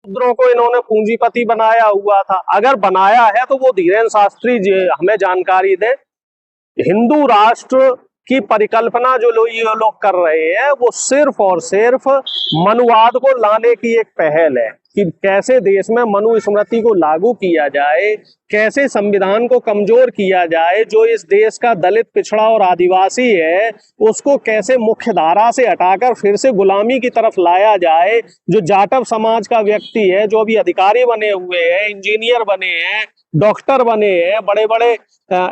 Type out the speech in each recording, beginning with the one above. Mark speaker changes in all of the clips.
Speaker 1: शूद्रों को इन्होंने पूंजीपति बनाया हुआ था। अगर बनाया है तो वो धीरेन्द्र शास्त्री जी हमें जानकारी दे। हिंदू राष्ट्र की परिकल्पना जो लोग ये लोग कर रहे हैं वो सिर्फ और सिर्फ मनुवाद को लाने की एक पहल है कि कैसे देश में मनुस्मृति को लागू किया जाए, कैसे संविधान को कमजोर किया जाए, जो इस देश का दलित, पिछड़ा और आदिवासी है उसको कैसे मुख्य धारा से हटाकर फिर से गुलामी की तरफ लाया जाए। जो जाटव समाज का व्यक्ति है, जो अभी अधिकारी बने हुए हैं, इंजीनियर बने हैं, डॉक्टर बने हैं, बड़े बड़े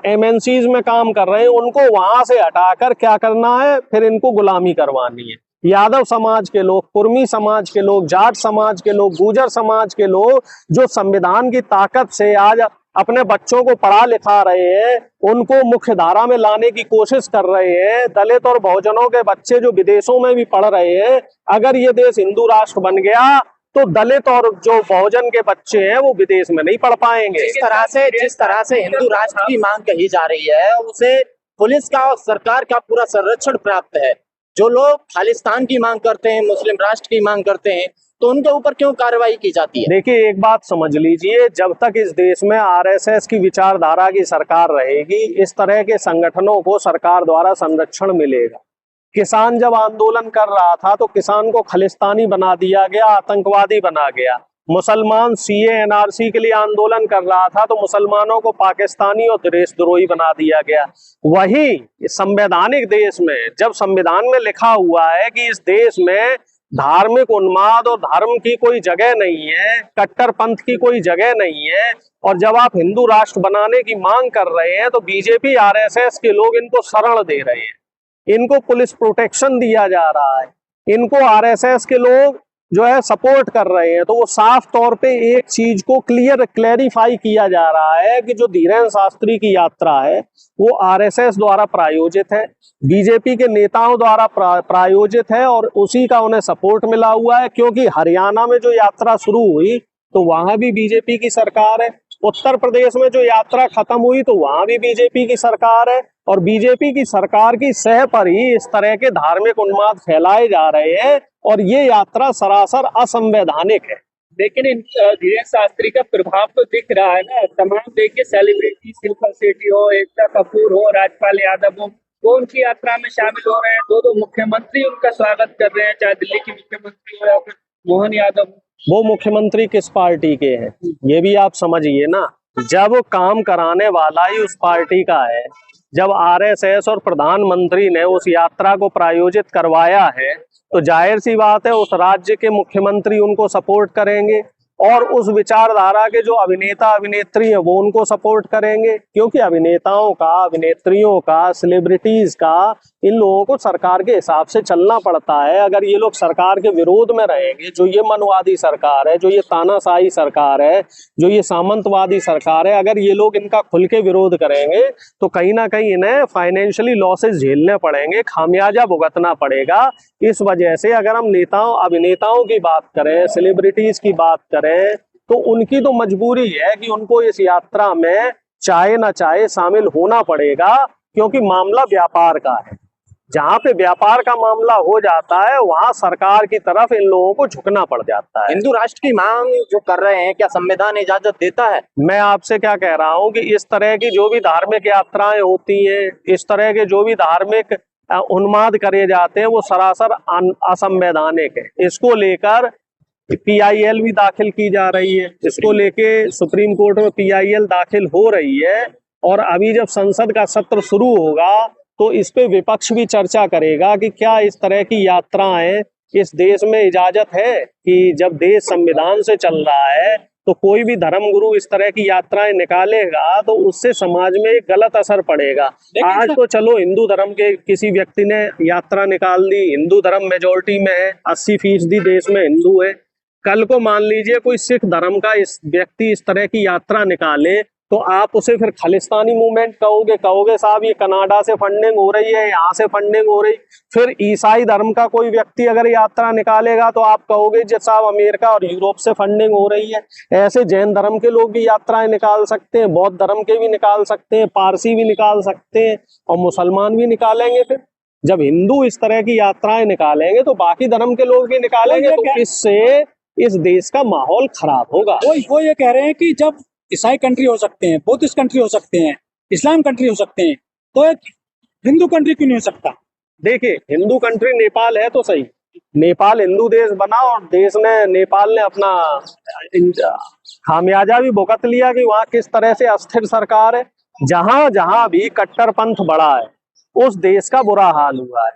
Speaker 1: एमएनसीज में काम कर रहे हैं, उनको वहां से हटाकर क्या करना है, फिर इनको गुलामी करवानी है। यादव समाज के लोग, कुर्मी समाज के लोग, जाट समाज के लोग, गुर्जर समाज के लोग जो संविधान की ताकत से आज अपने बच्चों को पढ़ा लिखा रहे हैं, उनको मुख्य धारा में लाने की कोशिश कर रहे हैं। दलित और बहुजनों के बच्चे जो विदेशों में भी पढ़ रहे हैं, अगर ये देश हिंदू राष्ट्र बन गया तो दलित और जो बहुजन के बच्चे हैं वो विदेश में नहीं पढ़ पाएंगे।
Speaker 2: जिस तरह से हिंदू राष्ट्र की मांग कही जा रही है, उसे पुलिस का और सरकार का पूरा संरक्षण प्राप्त है। जो लोग खालिस्तान की मांग करते हैं, मुस्लिम राष्ट्र की मांग करते हैं, तो उनके ऊपर क्यों कार्रवाई की जाती है?
Speaker 1: देखिए, एक बात समझ लीजिए, जब तक इस देश में आरएसएस की विचारधारा की सरकार रहेगी, इस तरह के संगठनों को सरकार द्वारा संरक्षण मिलेगा। किसान जब आंदोलन कर रहा था तो किसान को खालिस्तानी बना दिया गया, आतंकवादी बना गया। मुसलमान सीए एनआरसी के लिए आंदोलन कर रहा था तो मुसलमानों को पाकिस्तानी और देशद्रोही बना दिया गया। वही संवैधानिक देश में जब संविधान में लिखा हुआ है कि इस देश में धार्मिक उन्माद और धर्म की कोई जगह नहीं है, कट्टरपंथ की कोई जगह नहीं है, और जब आप हिंदू राष्ट्र बनाने की मांग कर रहे हैं तो बीजेपी आरएसएस के लोग इनको शरण दे रहे हैं, इनको पुलिस प्रोटेक्शन दिया जा रहा है, इनको आरएसएस के लोग जो है सपोर्ट कर रहे हैं। तो वो साफ तौर पे एक चीज को क्लैरिफाई किया जा रहा है कि जो धीरेन्द्र शास्त्री की यात्रा है वो आरएसएस द्वारा प्रायोजित है, बीजेपी के नेताओं द्वारा प्रायोजित है और उसी का उन्हें सपोर्ट मिला हुआ है। क्योंकि हरियाणा में जो यात्रा शुरू हुई तो वहां भी बीजेपी की सरकार है, उत्तर प्रदेश में जो यात्रा खत्म हुई तो वहां भी बीजेपी की सरकार है, और बीजेपी की सरकार की सह पर ही इस तरह के धार्मिक उन्माद फैलाए जा रहे हैं और ये यात्रा सरासर असंवैधानिक है।
Speaker 3: लेकिन धीरेन्द्र शास्त्री का प्रभाव तो दिख रहा है ना, तमाम देखिए सेलिब्रिटी, शिल्पा शेट्टी हो, एकता कपूर हो, राजपाल यादव हो, वो उनकी यात्रा में शामिल हो रहे हैं। दो मुख्यमंत्री उनका स्वागत कर रहे हैं, चाहे दिल्ली के मुख्यमंत्री हो या फिर मोहन यादव।
Speaker 1: वो मुख्यमंत्री किस पार्टी के हैं ये भी आप समझिए ना। जब काम कराने वाला ही उस पार्टी का है, जब आरएसएस और प्रधानमंत्री ने उस यात्रा को प्रायोजित करवाया है तो जाहिर सी बात है उस राज्य के मुख्यमंत्री उनको सपोर्ट करेंगे और उस विचारधारा के जो अभिनेता अभिनेत्री है वो उनको सपोर्ट करेंगे। क्योंकि अभिनेताओं का, अभिनेत्रियों का, सेलिब्रिटीज का, इन लोगों को सरकार के हिसाब से चलना पड़ता है। अगर ये लोग सरकार के विरोध में रहेंगे, जो ये मनवादी सरकार है, जो ये तानाशाही सरकार है, जो ये सामंतवादी सरकार है, अगर ये लोग इनका खुल के विरोध करेंगे तो कहीं ना कहीं इन्हें फाइनेंशियली लॉसेस झेलने पड़ेंगे, खामियाजा भुगतना पड़ेगा। इस वजह से अगर हम नेताओं अभिनेताओं की बात करें, सेलिब्रिटीज की बात करें, तो उनकी तो मजबूरी है कि उनको इस यात्रा में चाहे ना चाहे शामिल होना पड़ेगा, क्योंकि मामला व्यापार का है। जहां पे व्यापार का मामला हो जाता है वहां सरकार की तरफ इन लोगों को झुकना पड़ जाता है।
Speaker 2: हिंदू राष्ट्र की मांग जो कर रहे हैं, क्या संविधान इजाजत देता है?
Speaker 1: मैं आपसे क्या कह रहा हूं कि इस तरह की जो भी धार्मिक यात्राएं होती हैं, इस तरह के जो भी धार्मिक उन्माद करे जाते हैं, वो सरासर असंवैधानिक है। इसको लेकर पीआईएल भी दाखिल की जा रही है, इसको लेके सुप्रीम कोर्ट में पीआईएल दाखिल हो रही है, और अभी जब संसद का सत्र शुरू होगा तो इस पे विपक्ष भी चर्चा करेगा कि क्या इस तरह की यात्राएं इस देश में इजाजत है। कि जब देश संविधान से चल रहा है तो कोई भी धर्मगुरु इस तरह की यात्राएं निकालेगा तो उससे समाज में एक गलत असर पड़ेगा। आज तो चलो हिंदू धर्म के किसी व्यक्ति ने यात्रा निकाल दी, हिंदू धर्म मेजोरिटी में है, 80% देश में हिंदू है। कल को मान लीजिए कोई सिख धर्म का इस व्यक्ति इस तरह की यात्रा निकाले तो आप उसे फिर खालिस्तानी मूवमेंट कहोगे साहब ये कनाडा से फंडिंग हो रही है, यहाँ से फंडिंग हो रही। फिर ईसाई धर्म का कोई व्यक्ति अगर यात्रा निकालेगा तो आप कहोगे जी साहब अमेरिका और यूरोप से फंडिंग हो रही है। ऐसे जैन धर्म के लोग भी यात्राएं निकाल सकते हैं, बौद्ध धर्म के भी निकाल सकते हैं, पारसी भी निकाल सकते हैं और मुसलमान भी निकालेंगे। फिर जब हिंदू इस तरह की यात्राएं निकालेंगे तो बाकी धर्म के लोग भी निकालेंगे। तो इससे इस देश का माहौल खराब होगा।
Speaker 4: वो ये कह रहे हैं कि जब ईसाई कंट्री हो सकते हैं, बुद्धिस्ट कंट्री हो सकते हैं, इस्लाम कंट्री हो सकते हैं, तो एक हिंदू कंट्री क्यों नहीं हो सकता?
Speaker 1: देखिए, हिंदू कंट्री नेपाल है तो सही, नेपाल हिंदू देश बना और नेपाल ने अपना खामियाजा भी भुगत लिया कि वहां किस तरह से अस्थिर सरकार है। जहां जहां भी कट्टरपंथ बढ़ा है उस देश का बुरा हाल हुआ है।